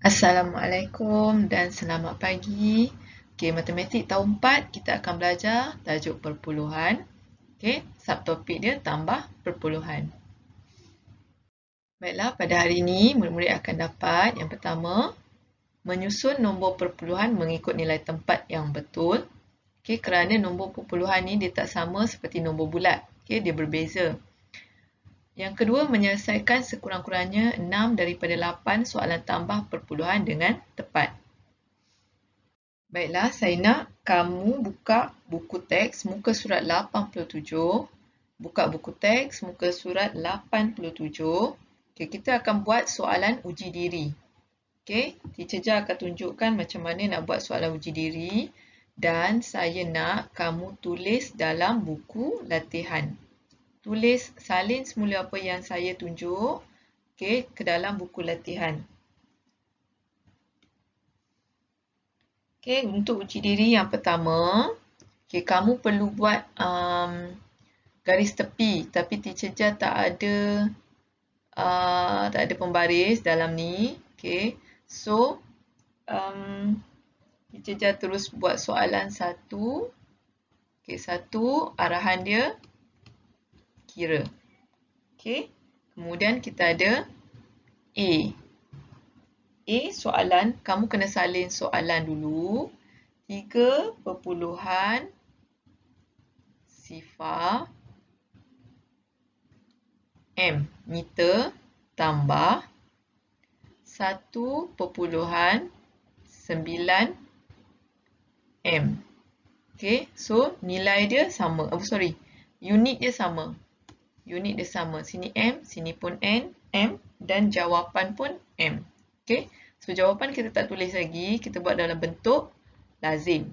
Assalamualaikum dan selamat pagi. Okey, matematik tahun 4 kita akan belajar tajuk perpuluhan. Okey, subtopik dia tambah perpuluhan. Baiklah, pada hari ini murid-murid akan dapat yang pertama, menyusun nombor perpuluhan mengikut nilai tempat yang betul. Okey, kerana nombor perpuluhan ni dia tak sama seperti nombor bulat. Okey, dia berbeza. Yang kedua, menyelesaikan sekurang-kurangnya 6 daripada 8 soalan tambah perpuluhan dengan tepat. Baiklah, saya nak kamu buka buku teks muka surat 87. Buka buku teks muka surat 87. Okay, kita akan buat soalan uji diri. Okay, Teacher Jah akan tunjukkan macam mana nak buat soalan uji diri dan saya nak kamu tulis dalam buku latihan. Tulis salin semula apa yang saya tunjuk ke dalam buku latihan. Untuk uji diri yang pertama, kamu perlu buat garis tepi, tapi Teacher Jah tak ada pembaris dalam ni. So Teacher Jah terus buat soalan satu. Satu arahan dia kira. Kemudian kita ada A. Soalan, kamu kena salin soalan dulu. 3 perpuluhan sifar M meter tambah 1.9 M. So nilai dia sama. Unit dia sama. Unit dia sama. Sini M, sini pun N, M dan jawapan pun M. So jawapan kita tak tulis lagi, kita buat dalam bentuk lazim.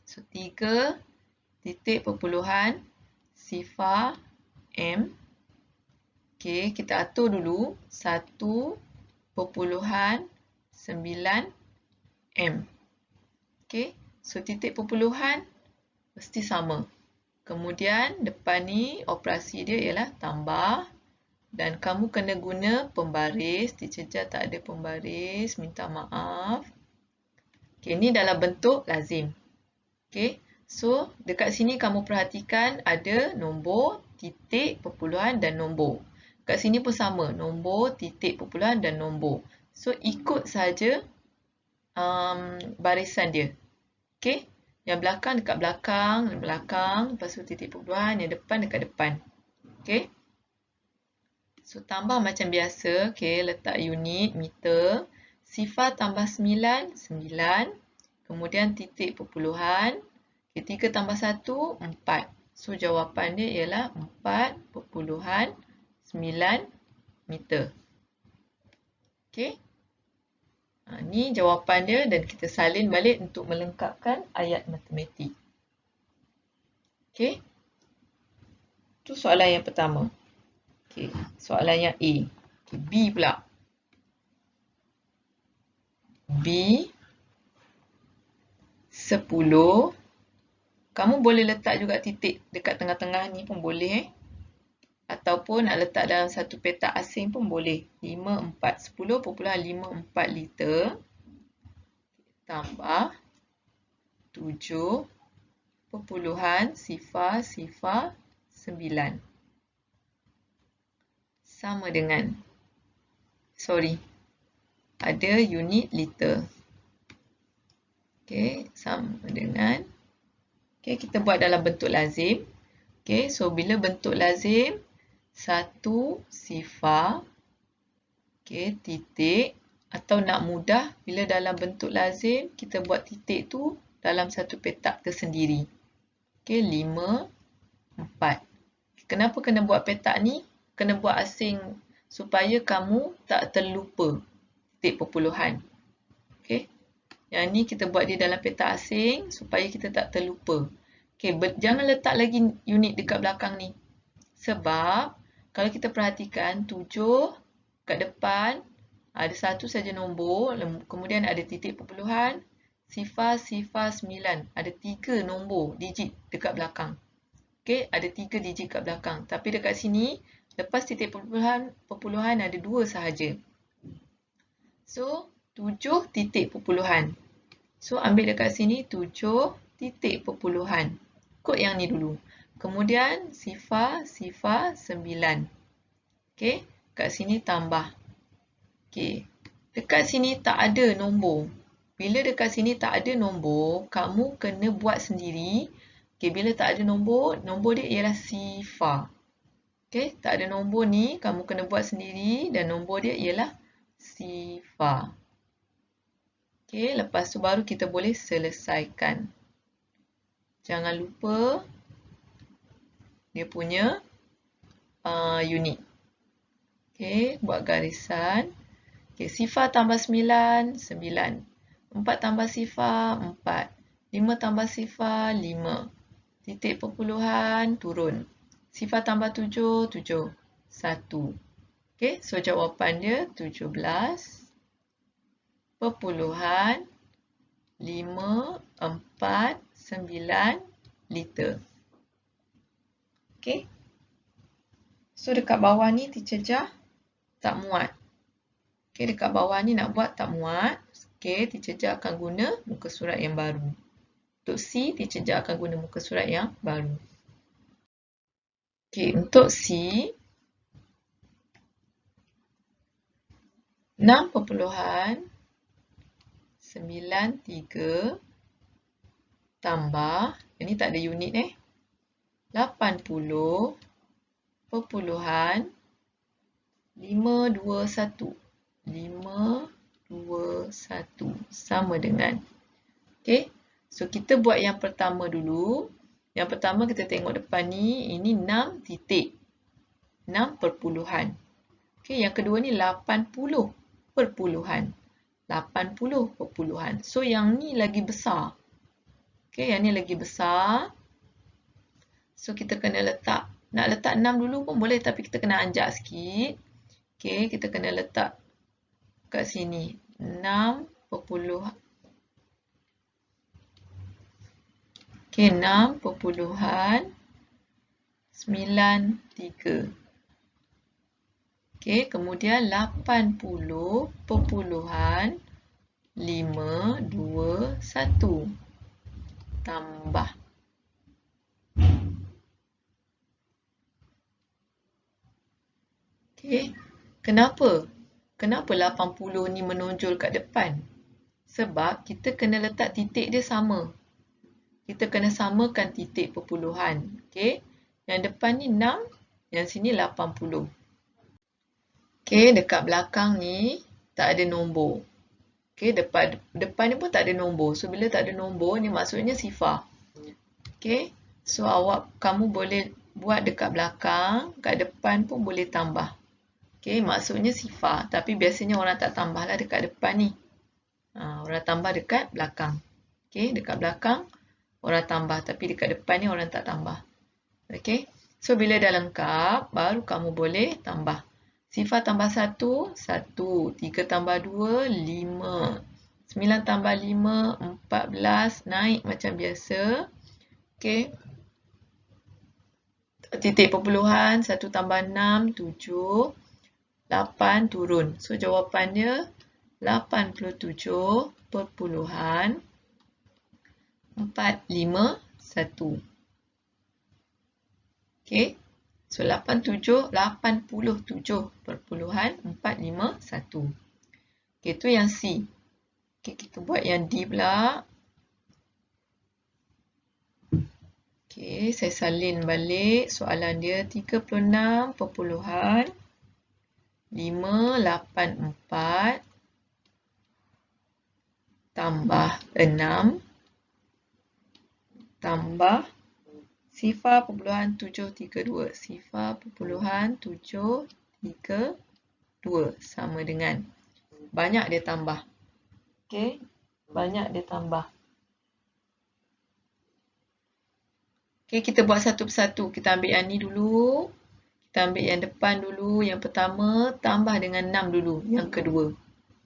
So 3 titik perpuluhan sifar M. Kita atur dulu 1.9 M. So titik perpuluhan mesti sama. Kemudian depan ni operasi dia ialah tambah. Dan kamu kena guna pembaris. Teacher Jah tak ada pembaris. Minta maaf. Ni dalam bentuk lazim. So dekat sini kamu perhatikan ada nombor, titik, perpuluhan dan nombor. Kat sini pun sama. Nombor, titik, perpuluhan dan nombor. So ikut saja barisan dia. Yang belakang dekat belakang. Lepas tu titik perpuluhan. Yang depan dekat depan. So tambah macam biasa, letak unit, meter, sifar tambah 9, 9, kemudian titik perpuluhan, 3 tambah 1, 4. So jawapan dia ialah 4.9 meter. Ni jawapan dia dan kita salin balik untuk melengkapkan ayat matematik. Itu soalan yang pertama. Soalan yang A. B pula. B 10. Kamu boleh letak juga titik dekat tengah-tengah ni pun boleh. Ataupun nak letak dalam satu petak asing pun boleh. 10.54 liter tambah 7.009 sama dengan, ada unit liter. Sama dengan, kita buat dalam bentuk lazim. So bila bentuk lazim, 1 sifar, titik, atau nak mudah, bila dalam bentuk lazim, kita buat titik tu dalam satu petak tersendiri. 5, 4. Kenapa kena buat petak ni? Kena buat asing supaya kamu tak terlupa titik perpuluhan. Yang ni kita buat dia dalam petak asing supaya kita tak terlupa. Jangan letak lagi unit dekat belakang ni. Sebab kalau kita perhatikan 7 kat depan ada satu saja nombor, kemudian ada titik perpuluhan, sifar 9. Ada 3 nombor digit dekat belakang. Ada 3 digit kat belakang. Tapi dekat sini lepas titik perpuluhan ada 2 sahaja. So, 7 titik perpuluhan. So, ambil dekat sini 7 titik perpuluhan. Kod yang ni dulu. Kemudian, sifar 9. Okey, kat sini tambah. Okey, dekat sini tak ada nombor. Bila dekat sini tak ada nombor, kamu kena buat sendiri. Okey, bila tak ada nombor, nombor dia ialah sifar. Okey, tak ada nombor ni, kamu kena buat sendiri dan nombor dia ialah sifar. Okey, lepas tu baru kita boleh selesaikan. Jangan lupa dia punya unit. Okey, buat garisan. Okey, sifar tambah 9, 9. 4 tambah sifar, 4. 5 tambah sifar, 5. Titik perpuluhan, turun. Sifar tambah 7, 7. 1. Okey, so jawapan dia 17,549 liter. Okey. So dekat bawah ni teacher Jah tak muat. Okey, dekat bawah ni nak buat tak muat. Okey, teacher Jah akan guna muka surat yang baru. Untuk C, teacher Jah akan guna muka surat yang baru. Okey, untuk C, 6.93 tambah, ini tak ada unit 80.521. 521 sama dengan. Okey, so kita buat yang pertama dulu. Yang pertama kita tengok depan ni, ini 6 titik. 6 perpuluhan. Okey, yang kedua ni 80 perpuluhan. 80 perpuluhan. So yang ni lagi besar. Okey, yang ni lagi besar. So kita kena letak, nak letak 6 dulu pun boleh tapi kita kena anjak sikit. Okey, kita kena letak kat sini 6 perpuluhan. Okey, 6.93. Okey, kemudian 80.521 tambah. Okey, kenapa 80 ni menonjol kat depan? Sebab kita kena letak titik dia sama. Kita kena samakan titik perpuluhan. Okey, yang depan ni 6, yang sini 80. Okey, dekat belakang ni tak ada nombor. Okey, depan ni pun tak ada nombor. So bila tak ada nombor ni maksudnya sifar. Okey, so kamu boleh buat dekat belakang, kat depan pun boleh tambah. Okey, maksudnya sifar. Tapi biasanya orang tak tambahlah dekat depan ni. Orang tambah dekat belakang. Okey, dekat belakang orang tambah. Tapi dekat depan ni orang tak tambah. Okey, so bila dah lengkap, baru kamu boleh tambah. Sifar tambah 1, 1. 3 tambah 2, 5. 9 tambah 5, 14. Naik macam biasa. Okey. Titik perpuluhan, 1 tambah 6, 7. 8 turun. So jawapan dia 87.451. Okey. So 87.451. Okey, tu yang C. Okey, kita buat yang D pula. Okey, saya salin balik soalan dia 36.584 tambah 6 tambah sifar perpuluhan 732. Sifar perpuluhan 732 sama dengan. Banyak dia tambah. Okey, banyak dia tambah. Okey, kita buat satu persatu. Kita ambil yang ni dulu. Kita ambil yang depan dulu. Yang pertama, tambah dengan 6 dulu. Yang kedua.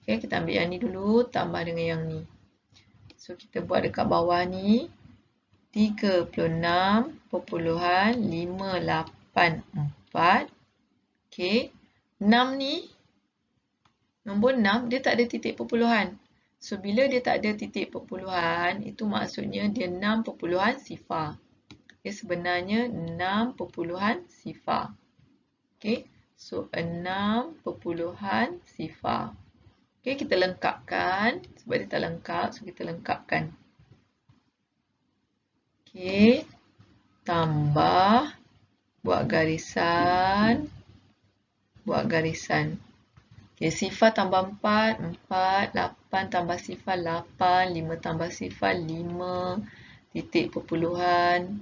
Okey, kita ambil yang ni dulu, tambah dengan yang ni. So, kita buat dekat bawah ni. 36.584. Okey, 6 ni Nombor 6, dia tak ada titik perpuluhan. So, bila dia tak ada titik perpuluhan, itu maksudnya dia 6 perpuluhan sifar. Okay, sebenarnya 6 perpuluhan sifar. Okay, so 6 perpuluhan sifar. Okay, kita lengkapkan. Sebab dia tak lengkap, so kita lengkapkan. Okay, tambah, buat garisan, Okay, sifar tambah 4, 4, 8 tambah sifar 8, 5 tambah sifar 5, titik perpuluhan,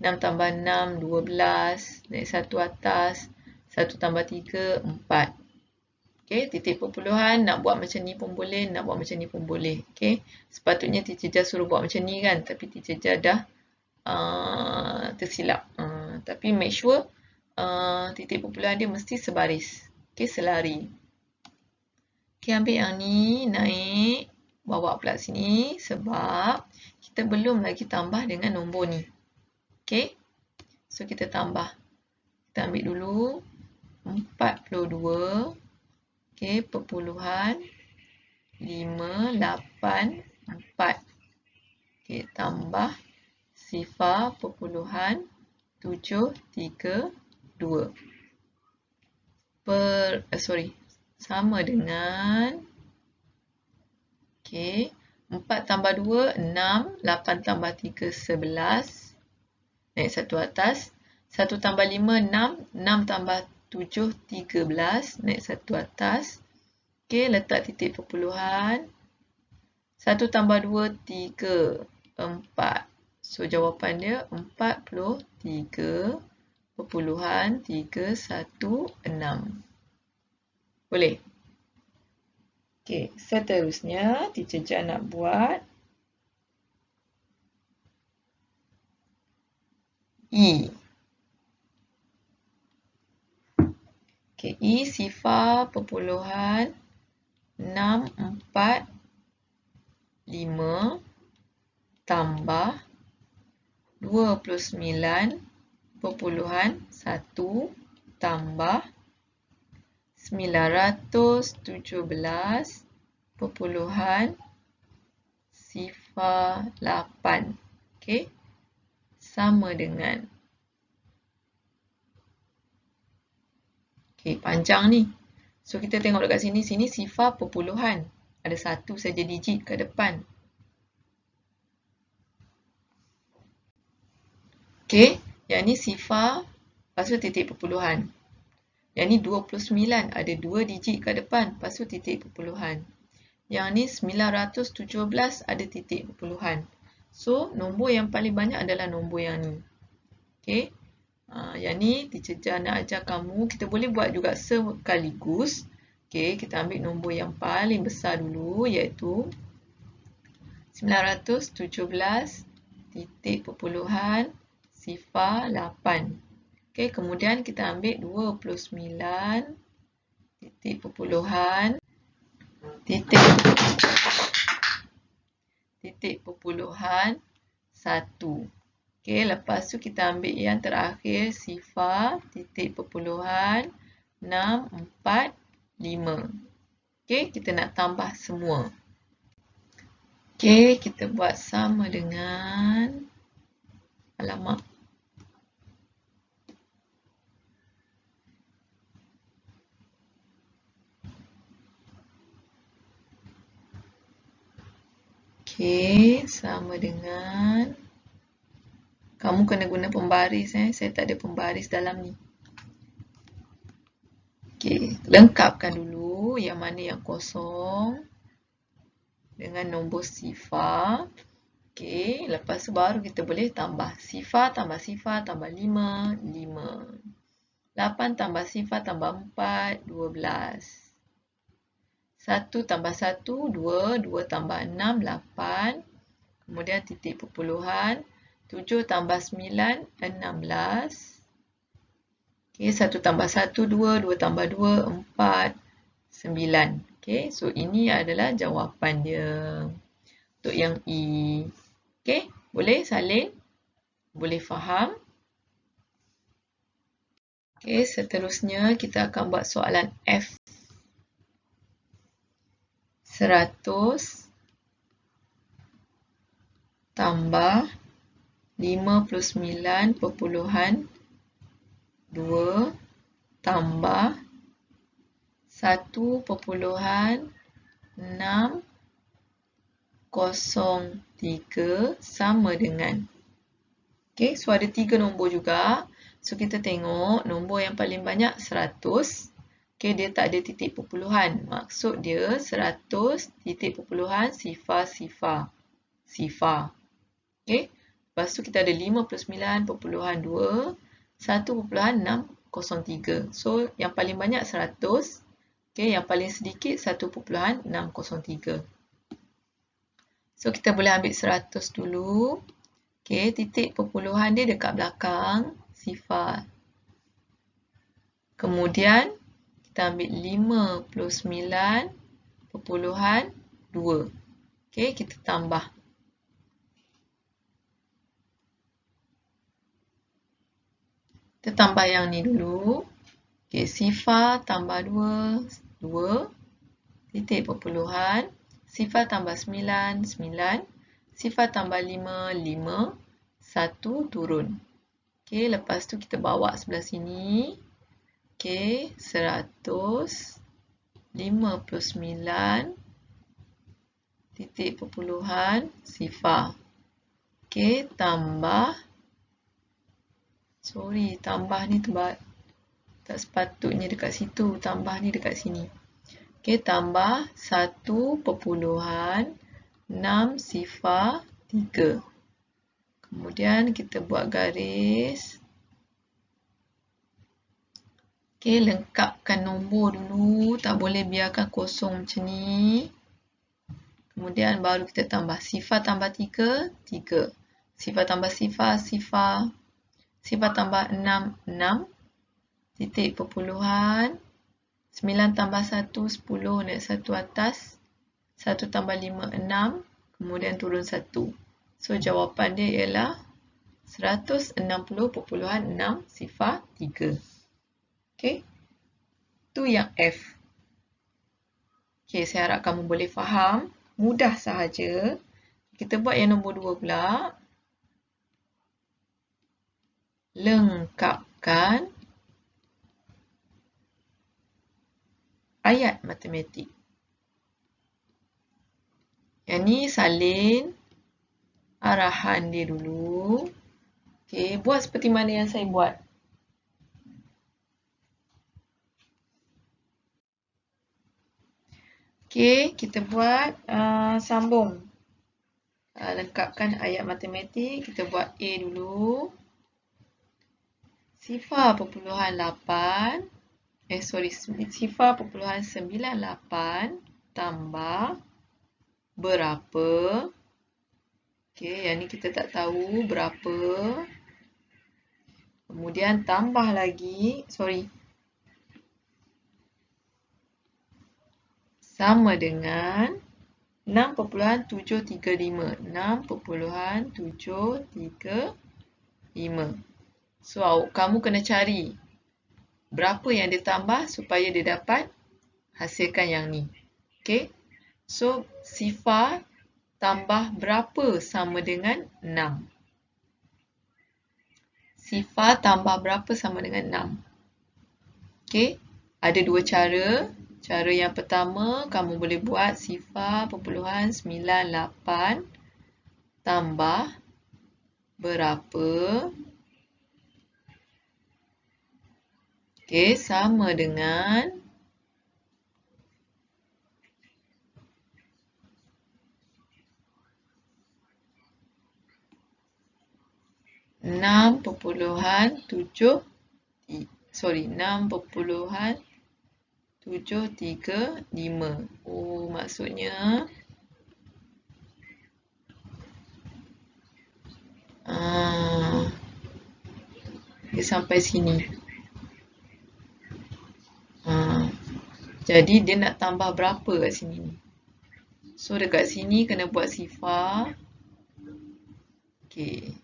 6 tambah 6, 12, naik 1 atas, 1 tambah 3, 4. Okay, titik perpuluhan, nak buat macam ni pun boleh, nak buat macam ni pun boleh. Okay, sepatutnya Teacher Jah suruh buat macam ni kan, tapi Teacher Jah dah tersilap. Tapi make sure titik perpuluhan dia mesti sebaris. Okay, selari. Okay, ambil yang ni, naik, bawa pula sini sebab kita belum lagi tambah dengan nombor ni. Okay, so kita tambah. Kita ambil dulu 42, okay, perpuluhan 584. Okay, tambah sifar perpuluhan 732. Sama dengan, okay, 4 tambah 2, 6, 8 tambah 3, 11, naik 1 atas, 1 tambah 5, 6, 6 tambah 7, 13, naik 1 atas, okay, letak titik perpuluhan, 1 tambah 2, 3, 4, so jawapan dia 43.316. Boleh? Okay, seterusnya Teacher Jah nak buat E. Okay, E sifar perpuluhan 645 tambah 29.1 tambah 917.08. Okay, sama dengan, okay, panjang ni. So, kita tengok dekat sini, sini sifar perpuluhan. Ada satu saja digit ke depan. Okay, yang ni sifar, lepas tu titik perpuluhan. Yang ni 29, ada 2 digit kat depan, lepas tu titik perpuluhan. Yang ni 917, ada titik perpuluhan. So, nombor yang paling banyak adalah nombor yang ni. Okay, yang ni Teacher Jah nak ajar kamu, kita boleh buat juga sekaligus. Okay, kita ambil nombor yang paling besar dulu, iaitu 917 titik perpuluhan sifar 8. Okay, kemudian kita ambil 29 titik perpuluhan titik perpuluhan 1. Okay, lepas tu kita ambil yang terakhir sifar titik perpuluhan 645. Okay, kita nak tambah semua. Okay, kita buat sama dengan, alamak, okay, sama dengan, kamu kena guna pembaris, saya tak ada pembaris dalam ni. Okay, lengkapkan dulu yang mana yang kosong dengan nombor sifar. Okay, lepas tu baru kita boleh tambah sifar tambah 5, 5. 8 tambah sifar tambah 4, 12. 1 tambah 1, 2, 2 tambah 6, 8. Kemudian titik perpuluhan, 7 tambah 9, 16. Okay, 1 tambah 1, 2, 2 tambah 2, 4, 9. Okay, so ini adalah jawapan dia untuk yang E. Okay, boleh salin? Boleh faham? Okay, seterusnya kita akan buat soalan F. 100 tambah 59.2 tambah 1.603 sama dengan. Okay, so ada 3 nombor juga. So kita tengok nombor yang paling banyak 100. Okay, dia tak ada titik perpuluhan. Maksud dia 100 titik perpuluhan sifar. Okay, lepas tu kita ada 59.2 1.603. So yang paling banyak 100. Okay, yang paling sedikit 1.603. So kita boleh ambil 100 dulu. Okay, titik perpuluhan dia dekat belakang sifar. Kemudian kita ambil 59.2. Okay, kita tambah. Kita tambah yang ni dulu. Okay, sifar tambah 2, 2. Titik perpuluhan. Sifar tambah 9, 9. Sifar tambah 5, 5. 1 turun. Okay, lepas tu kita bawa sebelah sini. Okay, 159 titik perpuluhan sifar. Okay, tambah. Sorry, tambah ni tak sepatutnya dekat situ. Tambah ni dekat sini. Okay, tambah 1.6 sifar 3. Kemudian kita buat garis. Okay, lengkapkan nombor dulu. Tak boleh biarkan kosong macam ni. Kemudian baru kita tambah sifar tambah 3, 3. Sifar tambah sifar, sifar. Sifar tambah 6, 6. Titik perpuluhan. 9 tambah 1, 10. Naik 1 atas. 1 tambah 5, 6. Kemudian turun 1. So, jawapan dia ialah 160.6 sifar 3. Okay. Tu yang F. Okay, saya harap kamu boleh faham. Mudah sahaja. Kita buat yang nombor 2 pula. Lengkapkan ayat matematik. Yang ni salin arahan dia dulu. Okay, buat seperti mana yang saya buat. Okay, kita buat sambung. Lengkapkan ayat matematik. Kita buat A dulu. Sifar perpuluhan 8. Sifar perpuluhan 98 tambah berapa. Okay, yang ni kita tak tahu berapa. Kemudian tambah lagi. Sama dengan 6.735. 6.735. So, kamu kena cari berapa yang ditambah supaya dia dapat hasilkan yang ni. Okay. So, sifar tambah berapa sama dengan 6. Sifar tambah berapa sama dengan 6. Okay. Ada dua cara. Cara yang pertama, kamu boleh buat sifar perpuluhan 98 tambah berapa. Okay, sama dengan 6.735. Oh, maksudnya dia sampai sini. Jadi dia nak tambah berapa kat sini? So dekat sini kena buat sifar. Okay.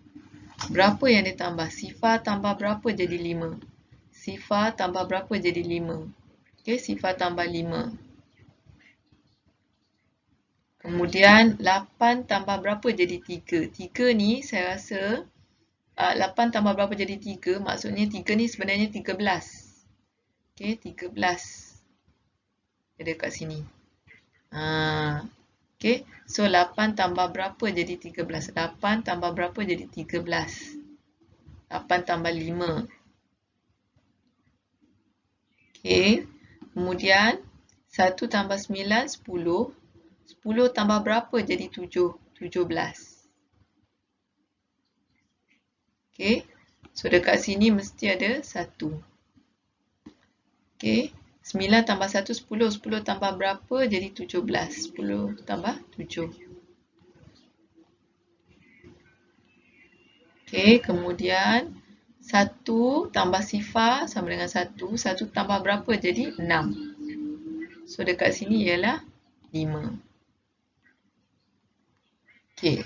Berapa yang ditambah? Sifar tambah berapa jadi 5? Sifar tambah berapa jadi 5? Okay, sifar tambah 5. Kemudian 8 tambah berapa jadi 3? 3 ni saya rasa 8 tambah berapa jadi 3? Maksudnya 3 ni sebenarnya 13. Okey, 13. Ada kat sini. Okey, so 8 tambah berapa jadi 13? 8 tambah berapa jadi 13? 8 tambah 5. Okey, kemudian 1 tambah 9, 10. 10 tambah berapa jadi 7? 17. Okey, so dekat sini mesti ada 1. Okey, 9 tambah 1, 10. 10 tambah berapa jadi 17? 10 tambah 7. Okey, kemudian 1 tambah sifar sama dengan 1. 1 tambah berapa jadi 6. So dekat sini ialah 5. Okey,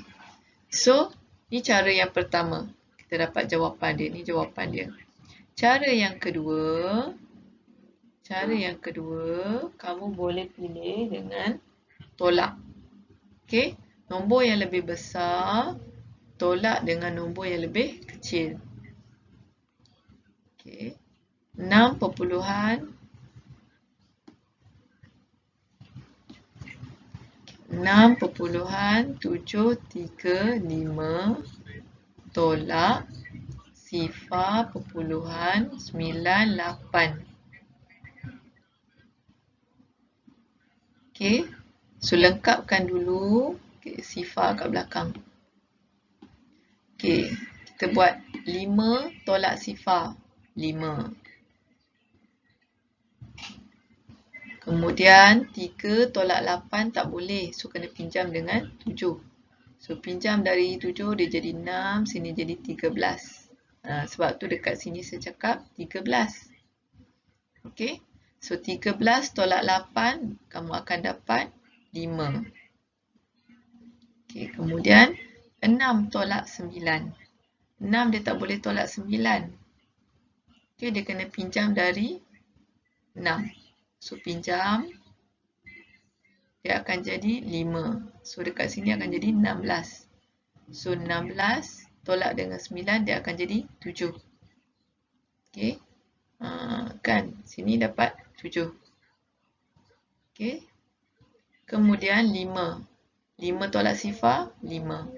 so ni cara yang pertama. Kita dapat jawapan dia. Ni jawapan dia. Cara yang kedua, kamu boleh pilih dengan tolak. Okey, nombor yang lebih besar tolak dengan nombor yang lebih kecil. Okey, 6.735 tolak 0.98. Okey, so lengkapkan dulu sifar kat belakang. Okey, kita buat 5 tolak sifar 5. Kemudian 3 tolak 8 tak boleh. So kena pinjam dengan 7. So pinjam dari 7 dia jadi 6. Sini jadi 13. Sebab tu dekat sini saya cakap 13. Okey. So 13 tolak 8 kamu akan dapat 5. Okey, kemudian 6 tolak 9. 6 dia tak boleh tolak 9. Okey, dia kena pinjam dari 6. So pinjam dia akan jadi 5. So dekat sini akan jadi 16. So 16 tolak dengan 9 dia akan jadi 7. Okey. Kan sini dapat 7. Okey. Kemudian 5. 5 tolak sifar 5.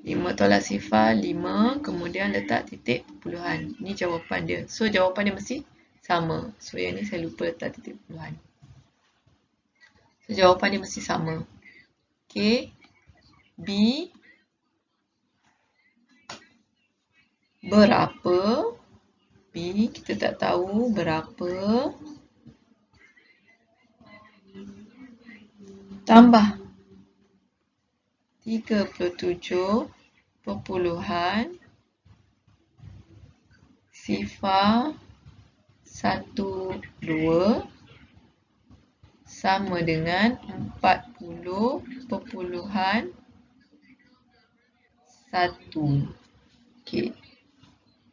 5 tolak sifar 5. Kemudian letak titik perpuluhan. Ini jawapan dia. So jawapan dia mesti sama. So yang ni saya lupa letak titik perpuluhan. So jawapan dia mesti sama. Okey. B berapa? B kita tak tahu berapa. Tambah 37 perpuluhan sifar 12 sama dengan 40.1. Okey.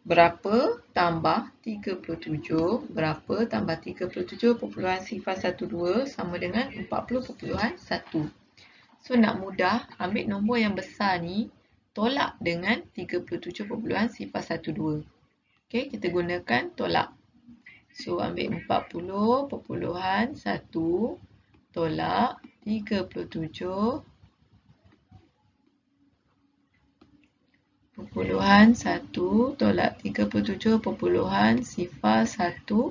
Berapa tambah 37? Berapa tambah 37 perpuluhan sifar 12 sama dengan 40.1. So nak mudah, ambil nombor yang besar ni tolak dengan 37 perpuluhan sifar 12. Okey, kita gunakan tolak. So ambil 40.1 tolak 37.1 tolak 37 perpuluhan sifar 12.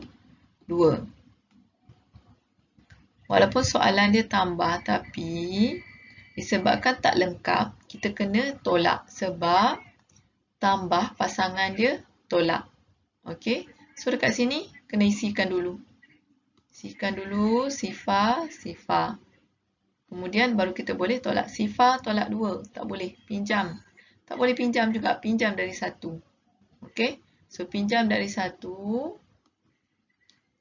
Walaupun soalan dia tambah tapi disebabkan tak lengkap, kita kena tolak sebab tambah pasangan dia tolak. Okey, so dekat sini kena isikan dulu. Isikan dulu sifar. Kemudian baru kita boleh tolak sifar tolak 2. Tak boleh pinjam. Tak boleh pinjam juga, pinjam dari 1. Okey, so pinjam dari 1.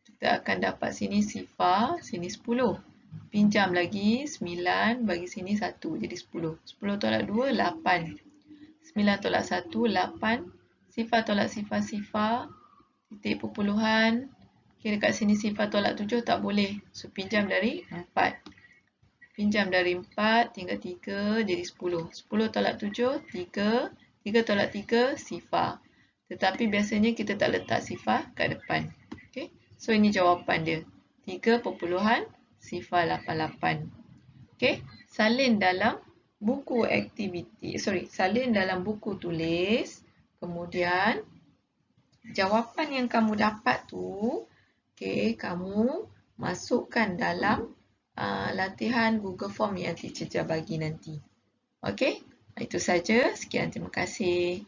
Kita akan dapat sini sifar, sini 10. Pinjam lagi 9, bagi sini 1, jadi 10. 10 tolak 2, 8. 9 tolak 1, 8. Sifar tolak sifar, titik perpuluhan. Okay, dekat sini sifar tolak 7 tak boleh. So pinjam dari 4. Pinjam dari 4 tinggal 3 jadi 10. 10 tolak 7, 3. 3 tolak 3, sifar. Tetapi biasanya kita tak letak sifar kat depan. Okay? So, ini jawapan dia. 3.088. Okay? Salin dalam buku aktiviti. Salin dalam buku tulis. Kemudian, jawapan yang kamu dapat tu, okay, kamu masukkan dalam latihan Google Form yang teacher bagi nanti. Okey, itu saja. Sekian, terima kasih.